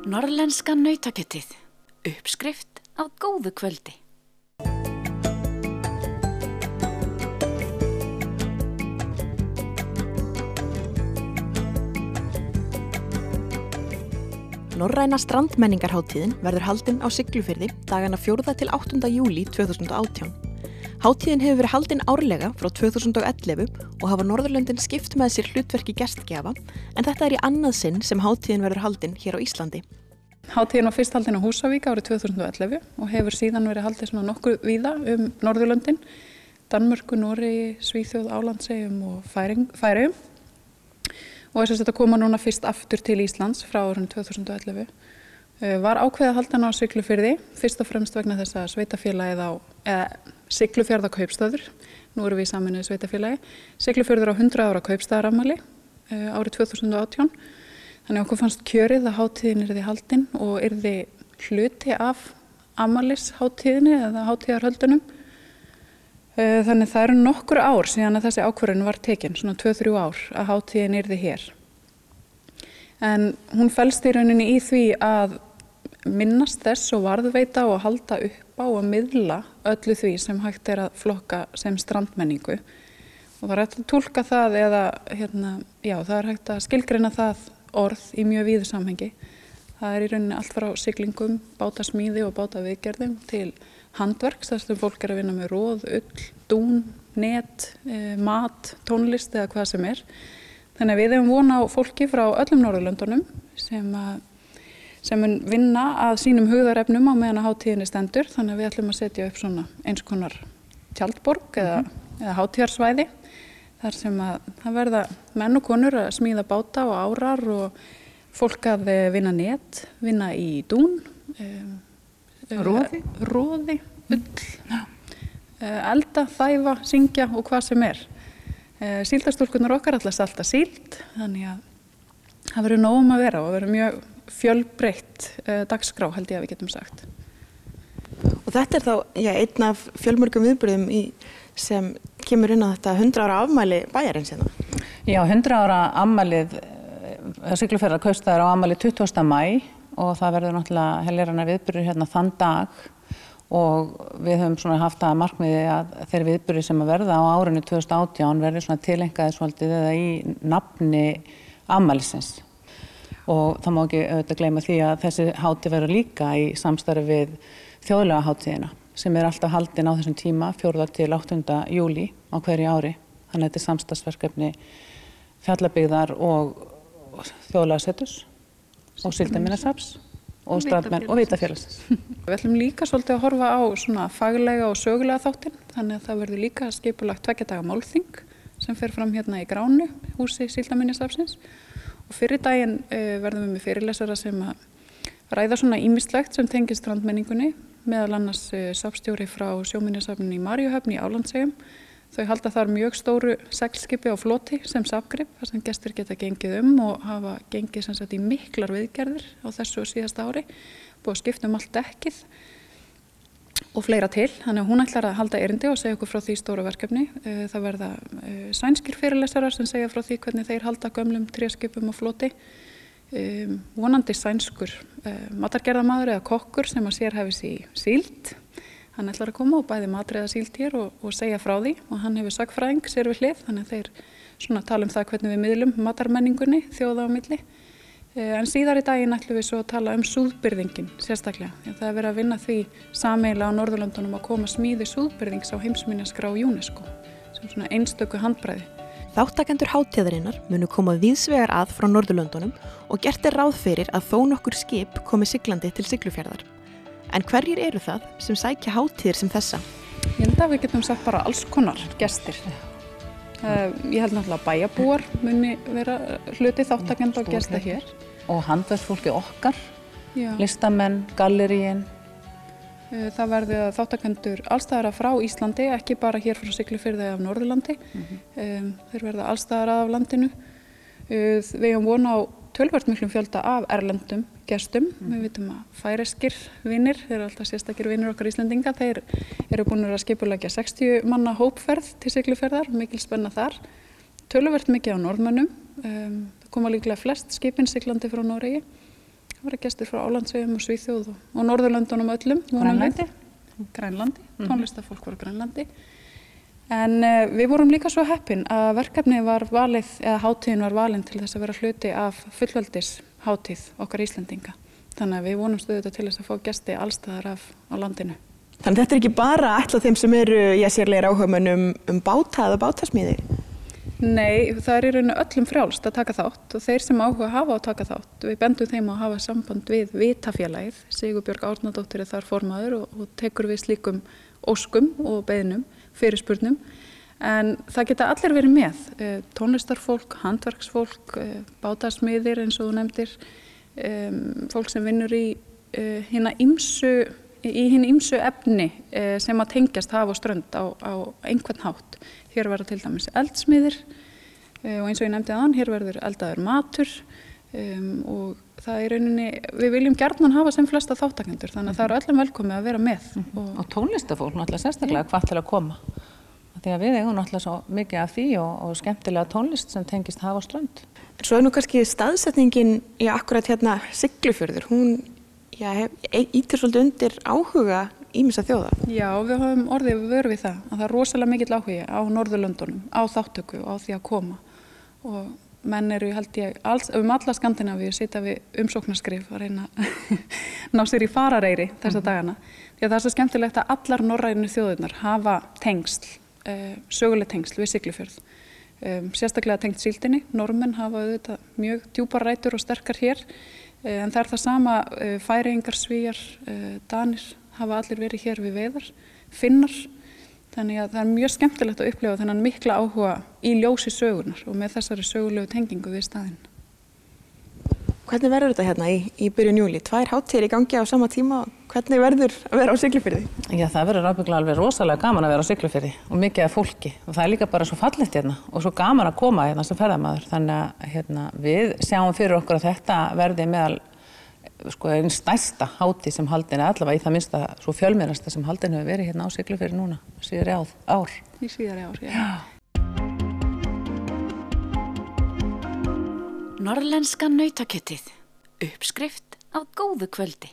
Norðlenska nautakjötið. Uppskrift af góðu kvöldi. Norræna strandmenningarhátíðin verður haldin á Siglufirði dagana 4. til 8. júlí 2018. Hátíðin hefur verið haldin árlega frá 2011 og hafa Norðurlöndin skipt með sér hlutverki gestgjafa, en þetta er í annað sinn sem hátíðin verður haldin hér á Íslandi. Hátíðin var fyrst haldin á Húsavík árið 2011 og hefur síðan verið haldið svona nokkuð víða Norðurlöndin, Danmörku, Noregi, Svíþjóð, Álandseyjum og Færeyjum. Og þess að þetta koma núna fyrst aftur til Íslands frá árinu 2011. Var ákveðið að halda hana á Siglufirði, fyrst og fremst vegna þess að sveitafélagið Siglufjarðarkaupstaður, nú erum við í sameinuðu sveitafélagi, Siglufjörður á 100 ára kaupstaðarafmæli árið 2018. Þannig okkur fannst kjörið að hátíðin yrði haldin og yrði hluti af afmælishátíðinni eða hátíðarhöldunum. Þannig það eru nokkur ár síðan að þessi ákvörðun var tekin, svona 2-3 ár, að hátíðin yrði hér. En hún felst í rauninni í því að minnast þess og varðveita og halda upp á og miðla öllu því sem hægt er að flokka sem strandmenningu. Og það er hægt að túlka það eða, það er hægt að skilgreina það orð í mjög víðu samhengi. Það er í rauninni allt frá siglingum, bátasmíði og bátaviðgerðum til handverks, þar sem fólk er að vinna með roð, ull, dún, net, mat, tónlist eða hvað sem er. Þannig að við hefum von á fólki frá öllum Norðurlöndunum sem mun vinna að sínum hugðarefnum á meðan að hátíðinni stendur. Þannig að við ætlum að setja upp svona eins konar tjaldborg eða hátíðarsvæði þar sem að það verða menn og konur að smíða báta og árar og fólk að vinna net, vinna í dún, roði, ull, elda, þæfa, syngja og hvað sem er. Síldarstúlkurnar okkar allast alltaf síld, þannig að það verður nóg að vera og verður mjög fjölbreytt dagskrá held ég að við getum sagt. Og þetta er þá einn af fjölmörgum viðburðum sem kemur inn á þetta 100 ára afmæli bæjarins hérna. Já, 100 ára afmælið Siglufjarðarkaupstaðar á afmæli 20. maí og það verður náttúrulega heljarinnar viðburður hérna þann dag og við höfum svona haft það markmiði að þeir viðburðir sem að verða á árinu 2018 verður svona tilengaði svolítið eða í nafni afmælisins. Og það má ekki auðvitað gleyma því að þessi hátíð verður líka í samstarfi við þjóðlega hátíðina sem er alltaf haldin á þessum tíma 4. til 8. júlí á hverju ári. Þannig að þetta er samstarfsverkefni Fjallabyggðar og þjóðlega seturs og Síldarminjasafns og strandmenn og Vitafélagsins. Við ætlum líka svolítið að horfa á svona faglega og sögulega þáttinn, þannig að það verður líka skipulagt 2 daga málþing sem fer fram hérna í Gránu, húsi Síldarminjasafnsins. Og fyrir daginn verðum við með fyrirlesara sem að ræða svona ýmislegt sem tengist strandmenningunni, meðal annars safnstjóri frá sjóminjasafninu í Maríuhöfn í Álandseyjum. Þau halda þar mjög stóru seglskipi á floti sem safngrip, þar sem gestir geta gengið og hafa gengið sem sagt í miklar viðgerðir á þessu og síðasta ári, búið að skipta allt dekkið og fleira til. Þannig að hún ætlar að halda erindi og segja okkur frá því stóra verkefni. Það verða sænskir fyrirlesarar sem segja frá því hvernig þeir halda gömlum tréskipum á floti. Vonandi sænskur matargerðarmaður eða kokkur sem að sérhæfis í síld. Hann ætlar að koma og bæði matreiða síld hér og segja frá því og hann hefur sagnfræðing sér við hlið, þannig að þeir svona tala um það hvernig við miðlum matarmenningunni þjóða á milli. En síðar í daginn ætlum við svo að tala um súðbyrðingin sérstaklega. Það er verið að vinna því sameiginlega á Norðurlöndunum að koma smíði súðbyrðings á heimsminjaskrá UNESCO sem svona einstöku handbragði. Þáttakendur hátíðarinnar munu koma víðsvegar að frá Norðurlöndunum og gert er ráð fyrir að þó nokkur skip komi siglandi til Siglufjarðar. En hverjir eru það sem sækja hátíðir sem þessa? Ég held að við getum sagt bara alls konar gestir. Ég held náttúrulega að bæjarbúar muni vera hluti þáttakenda og gesta hér. Og handverksfólki okkar, listamenn, galleríin. Það verður þáttakendur allstaðar frá Íslandi, ekki bara hér frá Siglufirði af Norðurlandi. Þeir verða allstaðar af landinu. Við höfum von á töluvert miklum fjölda af erlendum gestum. Við vitum að færeyskir vinir, þeir eru alltaf sérstakir vinir okkar Íslendinga, þeir eru búin að skipuleggja 60 manna hópferð til Siglufjarðar, mikil spenna þar. Töluvert mikið á Norðmönnum, það koma líklega flest skipin siglandi frá Noregi. Það verða gestir frá Álandseyjum og Svíþjóð og Norðurlöndunum öllum. Grænlandi, tónlistarfólk voru Grænlandi. En við vorum líka svo heppin að verkefni var valið, eða hátíðin var valin til þess að vera hluti af fullveldishátíð okkar Íslendinga. Þannig að við vonumst auðvitað til þess að fá gesti allstaðar á landinu. Þannig þetta ekki bara ætlað þeim sem eru sérlegir áhugamönnum báta eða bátasmíði? Nei, það í rauninu öllum frjálst að taka þátt og þeir sem áhuga hafa að taka þátt. Við bendum þeim að hafa samband við Vitafélagið. Sigurbjörg Árnadóttir þar formaður og tekur við slíkum óskum og beiðnum, fyrirspurnum. En það geta allir verið með, tónlistarfólk, handverksfólk, bátasmiðir eins og þú nefndir, fólk sem vinnur í hina ýmsu efni sem að tengjast haf og strönd á einhvern hátt. Hér verða til dæmis eldsmiðir og eins og ég nefndi áðan, hér verður eldaður matur og það rauninni, við viljum gjarnan hafa sem flesta þáttakendur, þannig að það öllum velkomið að vera með. Og tónlistafólk náttúrulega sérstaklega hvað til að koma. Því að við eigum náttúrulega svo mikið af því og skemmtilega tónlist sem tengist haf og strönd. Svo nú kannski staðsetningin í akkurat hérna Siglufjörður, hún ítir svolítið undir áhuga ýmissa þjóða. Já, við höfum orðið vör við það, að það rosalega mikill áhugi á Norðurlöndunum, á þáttöku og á því að koma. Og menn eru, held ég, alla Skandinavíu sitja við umsóknarskrif að reyna að ná sér í farareyri þessa dagana. Því að það svo skemmtilegt að allar norrænu þjóðirnar hafa tengsl, söguleg tengsl við Siglufjörð. Sérstaklega tengt síldinni, Norðmenn hafa auðvitað mjög djúpar rætur og sterkar hér, en það það sama, Færeyingar, Svíar, Danir hafa allir verið hér við veiðar, Finnar, þannig að það mjög skemmtilegt að upplifa þennan mikla áhuga í ljósi sögunar og með þessari sögulegu tengingu við staðinn. Hvernig verður þetta hérna í byrjun júlí? 2 hátíðir í gangi á sama tíma, hvernig verður að vera á Siglufirði? Já, það verður ábyggilega alveg rosalega gaman að vera á Siglufirði og mikið af fólki og það líka bara svo fallegt hérna og svo gaman að koma hérna sem ferðamaður, þannig að við sjáum fyrir okkur að þetta verði meðal einn stærsta hátíð sem haldin allavega í það minnsta svo fjölmennasta sem haldin hefur verið hérna á Siglufirði núna síðari ár. Í síðari ár, já. Norðlenska nautakjötið, uppskrift af góðu kvöldi.